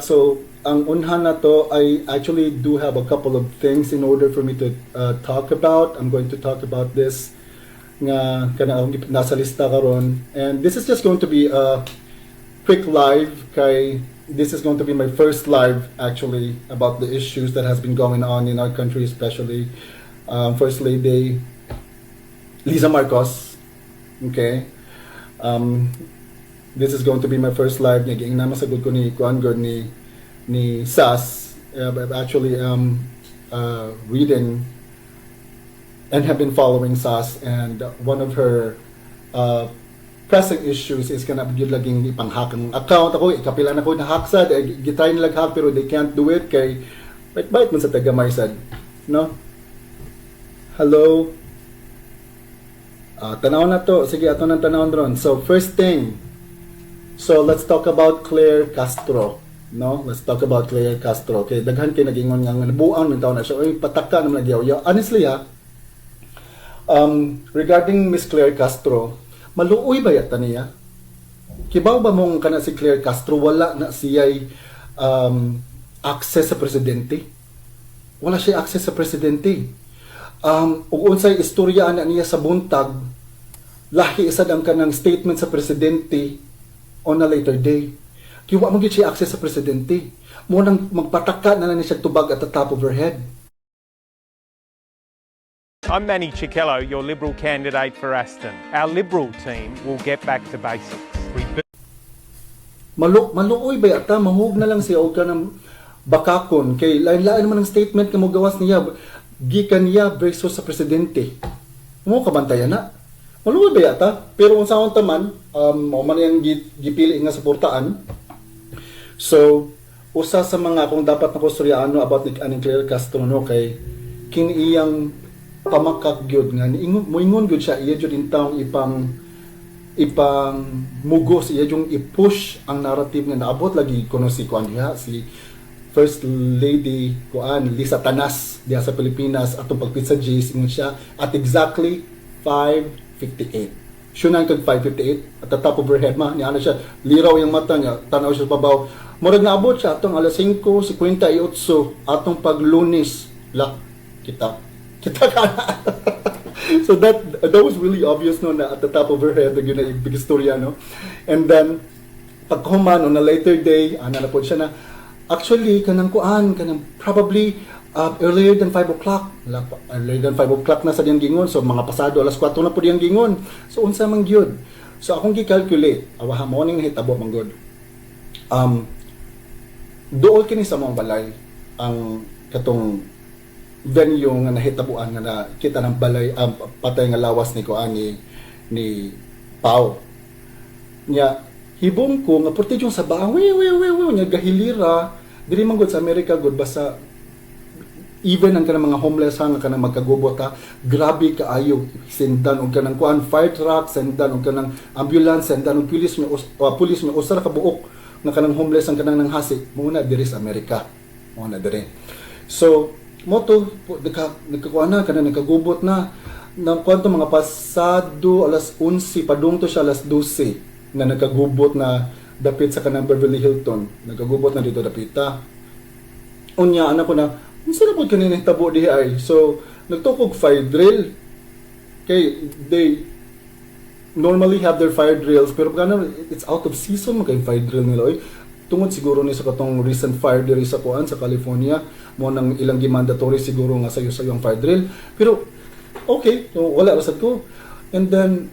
So, ang unhan na to, I actually do have a couple of things in order for me to talk about. I'm going to talk about this nga kanang nasa lista karon. And this is just going to be a quick live kay this is going to be my first live actually about the issues that has been going on in our country, especially First Lady Liza Marcos. Okay. This is going to be my first live. Naging namasagod ko ni Kuan God ni Sas. I've actually reading and have been following Sas, and one of her pressing issues is kana gyud laging ipang-hack ang account. Ako ikapila na ko na hacksad, gitry nila hack pero they can't do it kay bait man sa tagamay sad, no? Hello. Tanaw na to. Sige, ato nang tanawon ron. So, first thing. So, let's talk about Claire Castro. No? Let's talk about Claire Castro. Okay, daghan kay nagingon nga nabuang ng taon na siya. Oy, pataka naman nagyaw. Honestly, regarding Miss Claire Castro, maluoy ba yata niya? Kibaw ba mong kana si Claire Castro wala na siya'y access sa presidente? Wala siya access sa presidente. Ug unsay istorya ana niya sa buntag, lahi isad ang kanang statement sa presidente on a later day. Kaya wa mo gyud siya access sa presidente. Mo nang magpataka na lang siya tubag at the top of her head. I'm Manny Cicchello, your Liberal candidate for Aston. Our Liberal team will get back to basics. Maluoy ba yata, mahug na lang siya o ka ng bakakon. Kay lain-lain naman ang statement na mo gawas niya, gikan niya versus sa presidente. Mo kabantayan na. Maluoy ba yata? Pero kung saan taman, man yung gipili nga suportaan. So, usa sa mga kung dapat na kustoryano about ni Claire Castro, no, kay kiniyang pamakak gyud nga moingon gyud siya iya gyud in town ipang mugos iya yung i-push ang narrative nga naabot lagi kuno si kuan diha si First Lady kuan Lisa Tanas diha sa Pilipinas atong pagpit sa Jays ingon siya at exactly 5:58 siya nang kag 5:58 at the top of her head ma niya siya liraw yung mata niya tanaw siya sa babaw murag naabot siya atong alas 5:58 atong paglunes la kita ka na. So that was really obvious no na at the top of her head yun na big storya no. And then paghuman on a later day ana na po siya na actually kanang probably earlier than 5 o'clock. Earlier than 5 o'clock na sa diyang gingon. So mga pasado alas 4 na po diyang gingon. So unsa man gyud. So akong gi-calculate awaha mo ning hitabo man gud. Dool kini sa mga balay ang katong venue nga nahitabuan nga nakita ng balay patay nga lawas ni kuan ni Pau nya hibong ko nga porte yung sa baang nya gahilira diri man gud sa America gud basta even ang kanang mga homeless nga kanang magkagubot grabe kaayo sendan og kanang kuan fire truck sendan og kanang ambulance sendan og pulis nga usara ka buok nga kanang homeless ang kanang nanghasi muna diri sa America muna diri so moto nagkakuan na kana nagkagubot na ng kwanto mga pasado alas 11 padung to siya alas 12 na nagkagubot na dapit sa kanang Beverly Hilton nagkagubot na dito dapita unya anak ko na unsa na pud kanina tabo dihi ay so nagtukog fire drill kay they normally have their fire drills pero kana it's out of season magkay fire drill nila oy tungod siguro ni sa katong recent fire diri sa kuan sa California mo nang ilang mandatory siguro nga sayo ang fire drill pero okay so wala rasad ko and then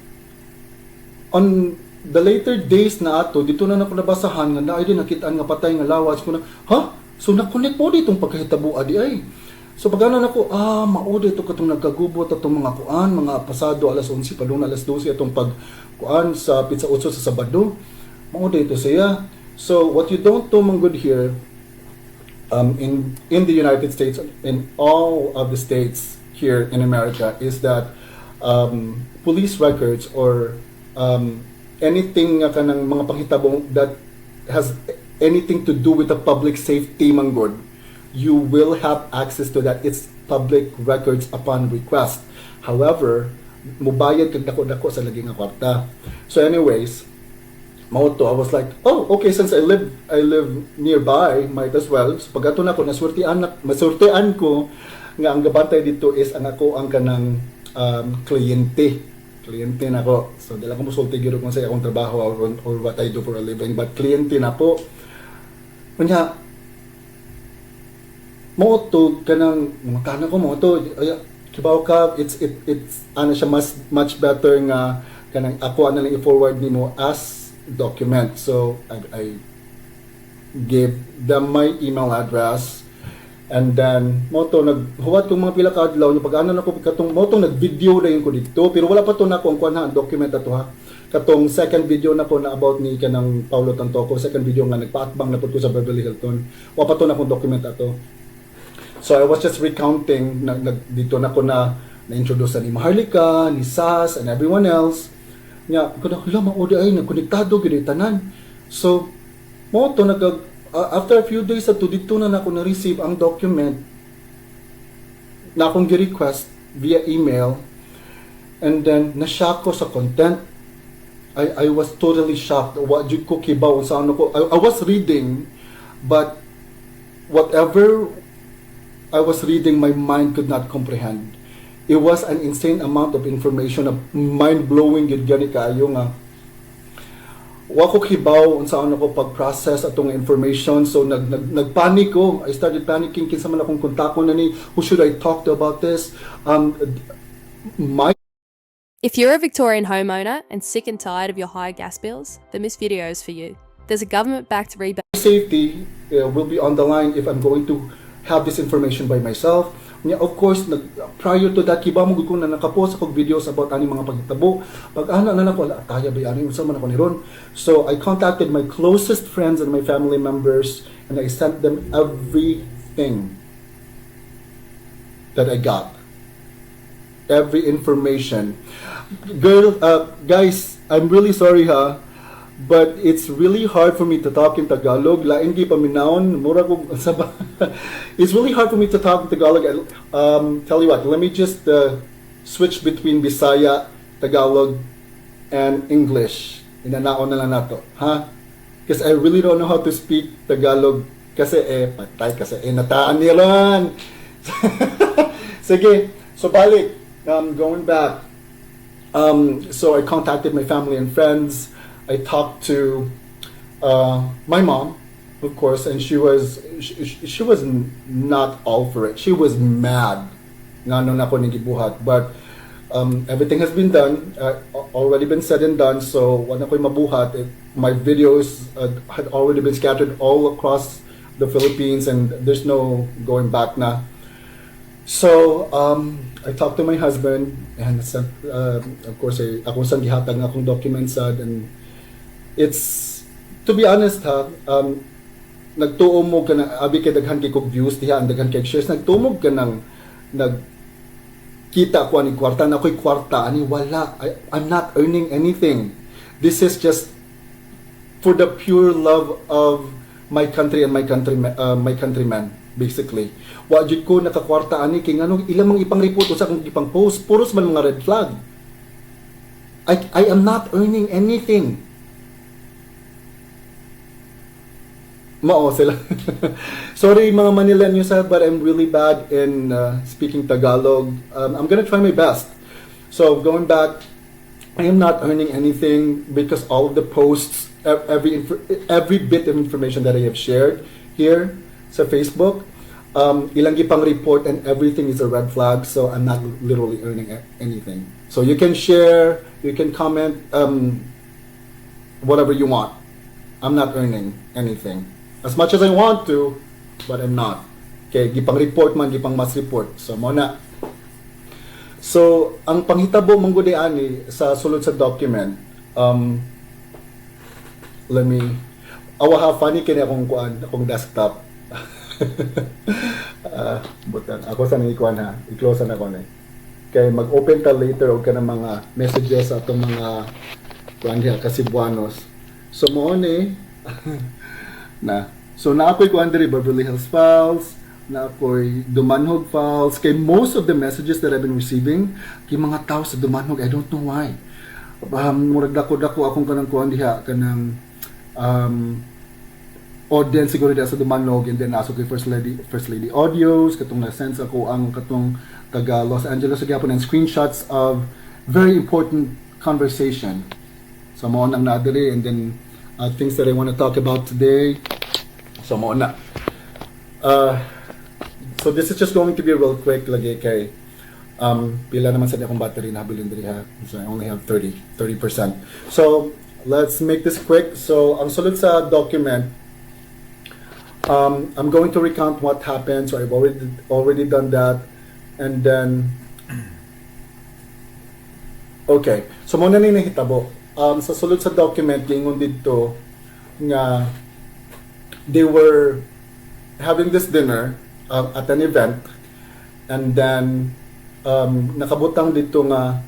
on the later days na ato dito na nako nabasahan nga naay din nakitaan nga patay nga lawas ko na ha so na-connect mo ditong pagkahitabo adi ay so pagano nako mao dito katong nagkagubot atong mga kuan mga pasado alas 11 padung alas 12 atong pag kuan sa pizza 8 sa Sabado mao dito siya. So what you don't know man good here in the United States, in all of the states here in America, is that police records or anything nga kanang mga panghitabo that has anything to do with the public safety man good, you will have access to that. It's public records upon request. However, mubayad kag dako-dako sa lagi nga kwarta. So anyways, Mauto, I was like, oh, okay, since I live nearby, might as well. So pag ato na ko, masurtian ko nga ang gabantay dito is ang ako ang kanang kliyente. Kliyente na ko. So dila ko musulti gyud kung sa akong trabaho or what I do for a living, but kliyente na ko. Kunya mauto kanang makana ko mauto kibaw ka, it's ano siya much better nga kanang ako ana lang i-forward nimo as document. So I gave them my email address, and then moto naghuwat kong mga pila ka adlaw yung pag-ano nako katong moto nag-video na yun ko dito, pero wala pa to na kung kuan document ato ha. Katong second video na ko na about ni kanang Paulo Tantoco, second video nga nagpaatbang na pud ko sa Beverly Hilton, wala pa to na kung document ato. So I was just recounting dito na ko na-introduce ni Maharlika, ni Sas, and everyone else. Nya ko na maudi ay nagkonektado gid tanan. So mo to after a few days ato dito na nako na receive ang document na akong gi-request via email, and then na-shock ko sa content. I was totally shocked. What jud ko kibaw sa ano ko. I was reading, but whatever I was reading, my mind could not comprehend. It was an insane amount of information, mind-blowing gid gani kaayo nga. Wa ko kibaw unsa ako pag-process atong information, so nagpanic ko. I started panicking kinsa man akong kontakon na ni, who should I talk to about this? If you're a Victorian homeowner and sick and tired of your high gas bills, then this video is for you. There's a government-backed rebate. Safety will be on the line if I'm going to have this information by myself. Of course, prior to that, kiba mo gud ko na nakapost ako videos about ani mga pagtabo. Pag ana na lang ko, kaya ba ani unsa man ako ni ron. So I contacted my closest friends and my family members, and I sent them everything that I got. Every information. Guys, I'm really sorry ha, but it's really hard for me to talk in Tagalog. Lain di paminawon, mura ko sa it's really hard for me to talk in Tagalog. Tell you what, let me just switch between Bisaya, Tagalog, and English. Inanaon na lang nato, ha? Because I really don't know how to speak Tagalog. Kasi patay kasi nataan nilan. Sige, so balik. Going back. So I contacted my family and friends. I talked to my mom, of course, and she was not all for it. She was mad nga nung ako gibuhat, but everything has been done, already been said and done. So when ako'y mabuhat, my videos had already been scattered all across the Philippines, and there's no going back na. So I talked to my husband, and of course ako sang gihatag nga akong documents and it's, to be honest ha, nagtuo mo ka na, abi kay daghan kay kog views diha, ang daghan kay shares, nagtumog ka nang kita ko ani kwarta na ako'y kwarta ani wala. I'm not earning anything. This is just for the pure love of my country and my countrymen, basically. Wa jud ko nakakwarta ani kay nganong ilang mga ipang report usa kong ipang post, puros man mga red flag. I am not earning anything. Mao sila. Sorry mga Manileños, but I'm really bad in speaking Tagalog. I'm gonna try my best. So going back, I am not earning anything because all of the posts, every bit of information that I have shared here sa Facebook, ilang gipang report and everything is a red flag. So I'm not literally earning anything. So you can share, you can comment, whatever you want. I'm not earning anything. As much as I want to, but I'm not. Okay, gipang report man, gipang mass report. So mo na. So ang panghitabo man gud ani sa sulod sa document, let me awa funny kini akong kuan, akong desktop. Butan ako sa ni kuan ha, i-close na ko ni. Kay mag-open ta later og kana mga messages sa atong mga kuan diha Kasibuanos. So mo ni na. So na ako'y kuan diri Beverly Hills Files, na ako'y Dumanhog Files. Kay most of the messages that I've been receiving, kay mga tao sa Dumanhog, I don't know why. murag dako akong kanang kuan diha kanang audience siguro diha sa Dumanog, and then aso kay First Lady audios katong na-sense ako ang katong taga Los Angeles sa gyapon and screenshots of very important conversation. So mo nang nadiri, and then things that I want to talk about today. So mo na. So this is just going to be real quick lagi kay pila naman sa akong battery na habilin diri ha. So I only have 30%. So let's make this quick. So ang sulod sa document, I'm going to recount what happened. So I've already done that, and then okay. So muna ni nahitabo. Sa sulod sa document gingon dito nga they were having this dinner at an event, and then nakabutang dito nga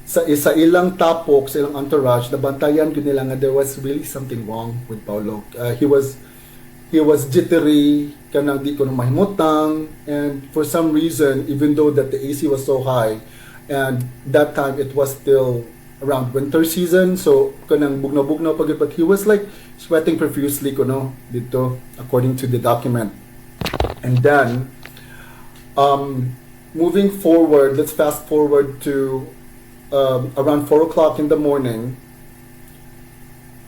sa ilang tapok, sa ilang entourage, nabantayan ko nila nga there was really something wrong with Paulo. He was jittery, kanang di ko na mahimutang, and for some reason, even though that the AC was so high, and that time it was still around winter season, so kanang bugnaw-bugnaw pagod, but he was like sweating profusely kuno dito according to the document. And then moving forward, let's fast forward to around 4 o'clock in the morning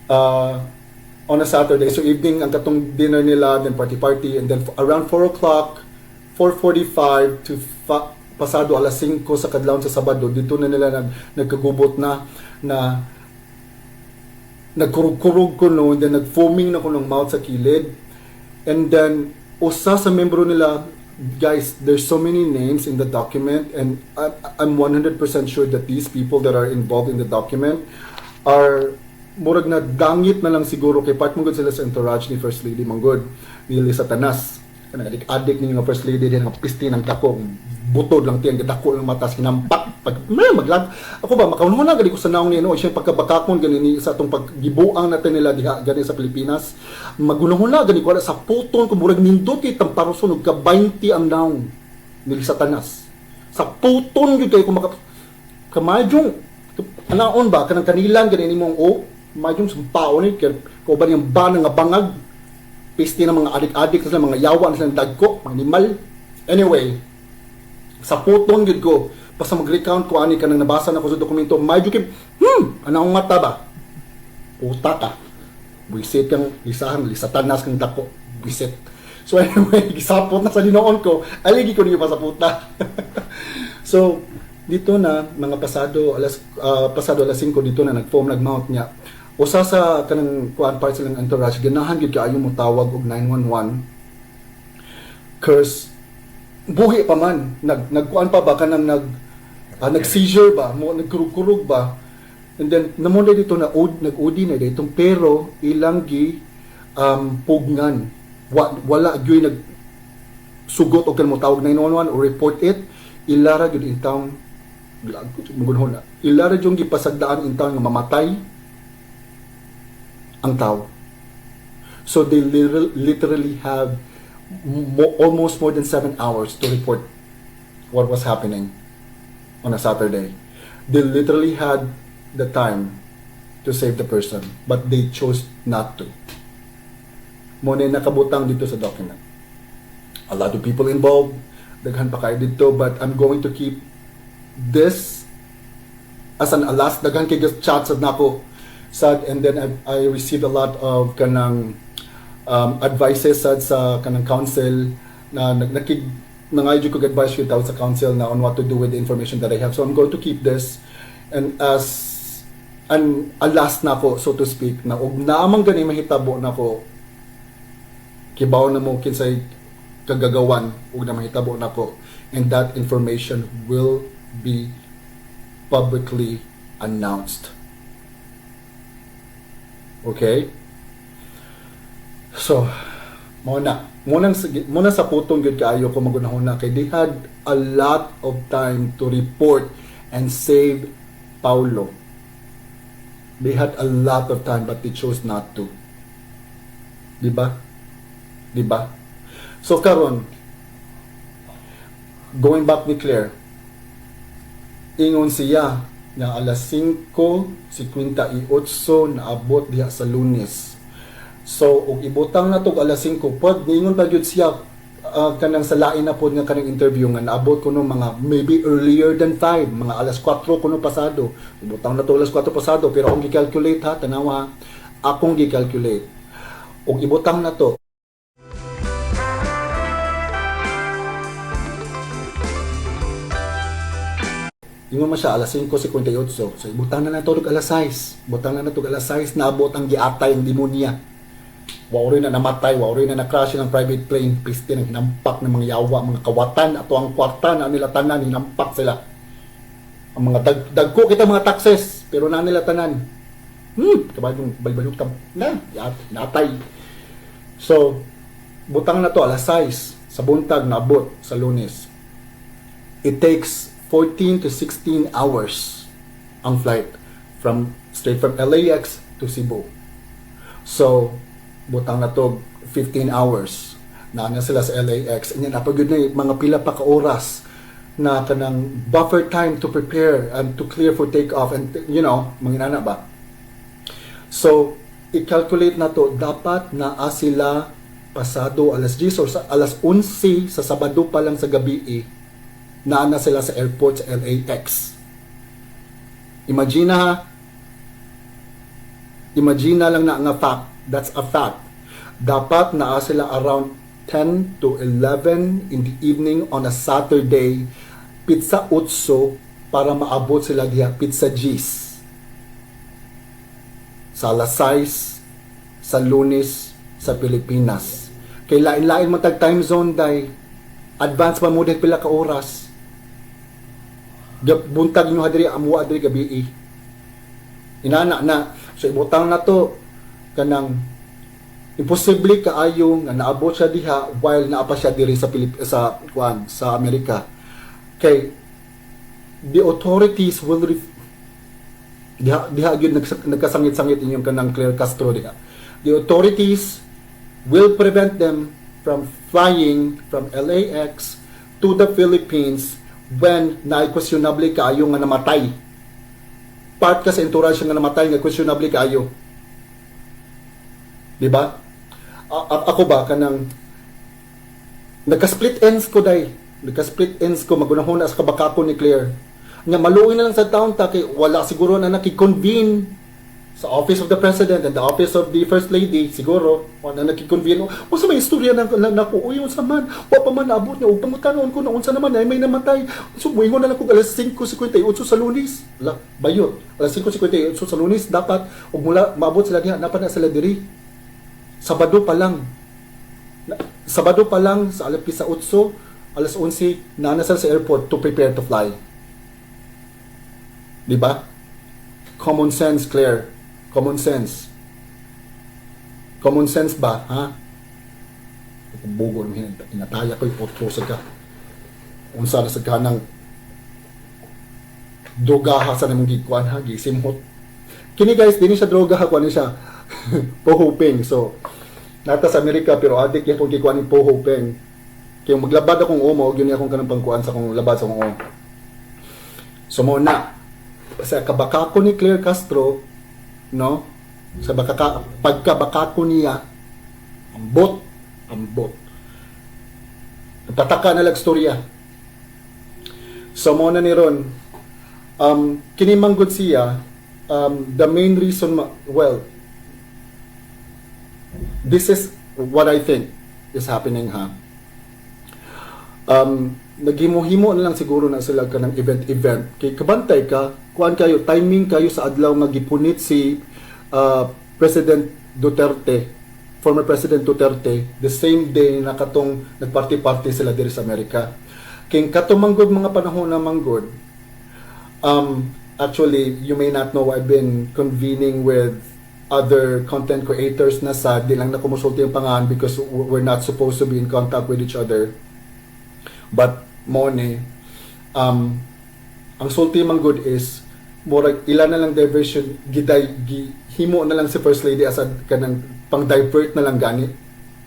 on a Saturday. So evening ang katong dinner nila, then party, and then around 4 o'clock, 4:45 to pasado alas 5 sa kadlawon sa Sabado, dito na nila nagkagubot na nagkurug-kurug ko no, and then nag-foaming na ko ng mouth sa kilid. And then usa sa membro nila, guys, there's so many names in the document, and I'm 100% sure that these people that are involved in the document are murag na dangit na lang siguro kay part mong sila sa entourage ni First Lady Manggod, ni Satanas. Adik ni nga First Lady din, nga pisti ng dako, butod lang tiyan, dako ng matas, kinampak, pag maglag, ako ba, makaunahon na, gali ko sa naong niya, no, siya pagkabakakon, ganini, sa itong paggibuang natin nila, diha, gani sa Pilipinas, magunahon na, gani ko, sa puton, kumurag nindot, itang parusun, ka-20 ang naong, ni Satanas. Sa puton, yun kayo, kamadyong, anaon ba, kanang kanilang, ganini mong, madyong sumpaon, kaya ba niyang ba nga bangag, pisti ng mga adik-adik na mga yawa na silang dagko, mga animal. Anyway, sa putong yun ko, basta mag-recount ko ani ka nang nabasa na ko sa dokumento, medyo kim, anong mata ba? Puta ka. Buisit kang lisahan, lisatanas kang dako. Buisit. So anyway, gisapot na sa dinoon ko, aligi ko niyo pa sa puta. So, dito na, mga pasado alas 5 dito na nag-foam, nag-mount niya. Usa sa kanang kuan part silang entourage, ganahan gyud kaayo mo tawag og 911. Curse buhi pa man, nagkuan pa ba kanang nag-seizure ba, mo nagkurug-kurug ba. And then namunday dito na nag-OD na ditong, pero ilang gi pugngan. Wala gyud nag sugot og kanang mo tawag 911 or report it. Ilara gyud intawon mugunhon na. Ilara jung gipasagdaan intawon nga mamatay ang tao. So they literally have almost more than 7 hours to report what was happening on a Saturday. They literally had the time to save the person, but they chose not to. Muna nakabutang dito sa document. A lot of people involved, daghan pa kayo dito, but I'm going to keep this as an alas, daghan kay chats na ako sad, and then I received a lot of kanang advices sad sa kanang council na nangayod ko advice with sa council na on what to do with the information that I have. So I'm going to keep this, and as an alas na ko, so to speak, na og naamang gani mahitabo na ko, kibaw na mo kinsay kagagawan ug na mahitabo na ko, and that information will be publicly announced. Okay? So, muna sa putong yun kaayo ko magunahon na, kay they had a lot of time to report and save Paulo. They had a lot of time, but they chose not to. Diba? So karon, going back ni Claire, ingon siya na alas 5:58 naabot diha sa Lunes. So ug ibutang na tog alas 5 pod ningon pa gyud siya kanang sa lain na pod nga kanang interview nga naabot kuno mga maybe earlier than 5, mga alas 4 kuno pasado. Ibutang na to alas 4 pasado pero akong gi-calculate ha, tanawa, akong gi-calculate. Ug ibutang na to ingon man siya alas 5:58. So ibutang na nato og alas 6. Butang na nato og alas 6 naabot ang giatay ang demonya. Wa rin na namatay, wa rin na na-crash ng private plane, piste ng hinampak ng mga yawa, mga kawatan ato ang kwarta na nila tanan hinampak sila. Ang mga dagko kita mga taxes pero na nila tanan. Kabadong balbalok tam na natay. So butang na to alas 6 sa buntag naabot sa Lunes. It takes 14 to 16 hours ang flight straight from LAX to Cebu. So, butang na to 15 hours na sila sa LAX. And yan, napagod na mga pila pa ka oras na kanang buffer time to prepare and to clear for takeoff and manginana ba? So, i-calculate na to, dapat na sila pasado alas 10 or alas 11 sa Sabado pa lang sa gabi na sila sa airport sa LAX. Imagine lang na nga fact. That's a fact. Dapat na sila around 10 to 11 in the evening on a Saturday, pizza 8 para maabot sila diha pizza G's. Sa alas 6 sa Lunes sa Pilipinas. Kay lain-lain matag time zone day. Advance pa mo pila ka oras. Buntag nyo hadiri amwa adiri gabi inana na. So ibutang na to kanang imposible kaayo nga naabot siya diha while naapa siya diri sa sa Amerika. Kay the authorities will diha gyud nagkasangit-sangit inyong kanang Claire Castro diha. The authorities will prevent them from flying from LAX to the Philippines when na-questionable kaayo nga namatay. Part kasi entourage nga namatay nga questionable kaayo. Diba? Ako ba kanang nagka-split ends ko magunahon na sa kabakako ni Claire. Nga maluoy na lang sa town ta kay wala siguro na nakikonvene sa Office of the President and the Office of the First Lady, siguro, wala na nakikonvene. O sa may istorya na ko, uy, unsa man, wa pa man naabot niya, o pangutanon ko na unsa naman, ay may namatay. So, muingon na lang kung alas 5:58 sa Lunes. Bayot, alas 5:58 sa Lunes, dapat, o mula, maabot sila diha, dapat na sila diri. Sabado pa lang, sa alas 8, alas 11, nanasal sa airport to prepare to fly. Diba? Common sense, Claire. Common sense. Common sense ba, ha? Bugo naman, inataya ko yung potro sa ka. Unsa na sa kanang drogaha sa namang gikuan, ha? Gisimhot. Kini guys, din siya drogaha, kuan siya. Pohoping. So, nata sa Amerika, pero adik yung kung gikuan yung pohoping. Kaya maglabad akong umo, yun yung akong kanang pangkuan sa akong labad sa akong umo. So, muna, sa kabakako ni Claire Castro, no? Sa pagkabakako niya, ambot. Pataka na lang storya. So, muna ni Ron, kinimanggod siya, the main reason, this is what I think is happening, ha? Naghimo-himo na lang siguro na sila ka ng event kay kabantay ka kuan kayo timing kayo sa adlaw nga gipunit si President Duterte, former President Duterte, the same day na katong nagparty-party sila diri sa Amerika. King katumanggod mga panahon na manggod, actually you may not know, I've been convening with other content creators na sad, di lang na kumusulti yung pangalan because we're not supposed to be in contact with each other. But money, ang sulti man good is murag ilan na lang diversion himo na lang si First Lady as kanang pang divert na lang gani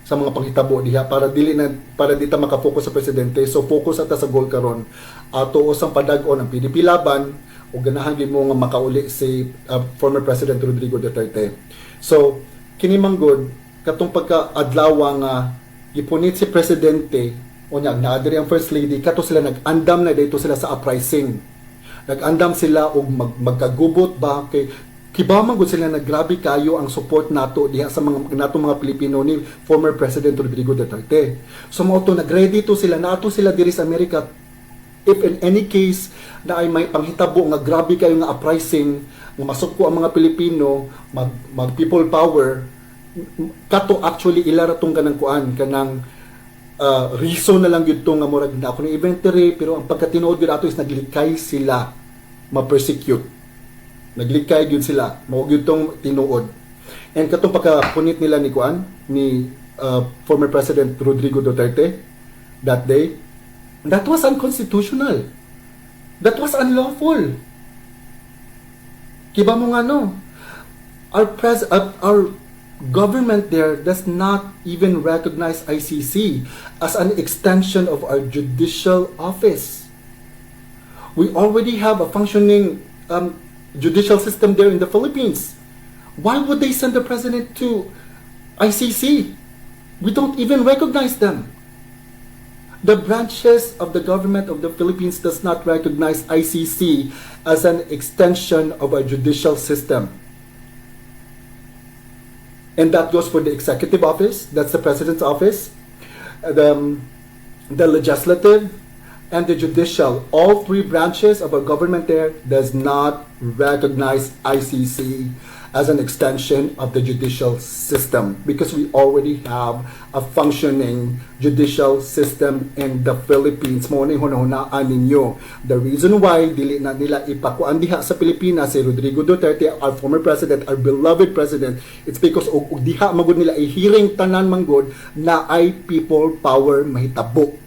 sa mga panghitabo diha para di ta makafocus sa presidente. So focus ata sa goal karon ato usang padag-on ang PDP laban o ganahan gyud mo nga makauli si former President Rodrigo Duterte. So kini manggod katong pagka-adlaw nga gipunit si presidente o naadiri ang first lady kato sila nag-andam na dito sila sa uprising. Nag-andam sila og magkagubot ba kay kibaman gud sila na grabe kayo ang support nato diha sa nato mga Pilipino ni former President Rodrigo Duterte. So mao to nag-ready to sila nato sila diri sa Amerika if in any case na ay may panghitabo nga grabe kayo nga uprising nga masuko ang mga Pilipino mag people power kato actually ilara tong kanang kuan kanang reason na lang yun to nga murag na ako ng inventory pero ang pagkatinuod yun ato is naglikay sila ma-persecute. Naglikay yun sila. Mawag yun tong tinuod. And katong pagkapunit nila ni kuan ni former President Rodrigo Duterte that day, that was unconstitutional. That was unlawful. Kiba mo nga no? Our government there does not even recognize ICC as an extension of our judicial office. We already have a functioning judicial system there in the Philippines. Why would they send the president to ICC? We don't even recognize them. The branches of the government of the Philippines does not recognize ICC as an extension of our judicial system. And that goes for the executive office, that's the president's office, the legislative, and the judicial. All three branches of our government there does not recognize ICC as an extension of the judicial system because we already have a functioning judicial system in the Philippines. Mo ni hunahunaan ninyo. The reason why dili na nila ipakuan diha sa Pilipinas si Rodrigo Duterte, our former president, our beloved president, it's because og diha magud nila ihiring tanan manggod na ay people power mahitabo.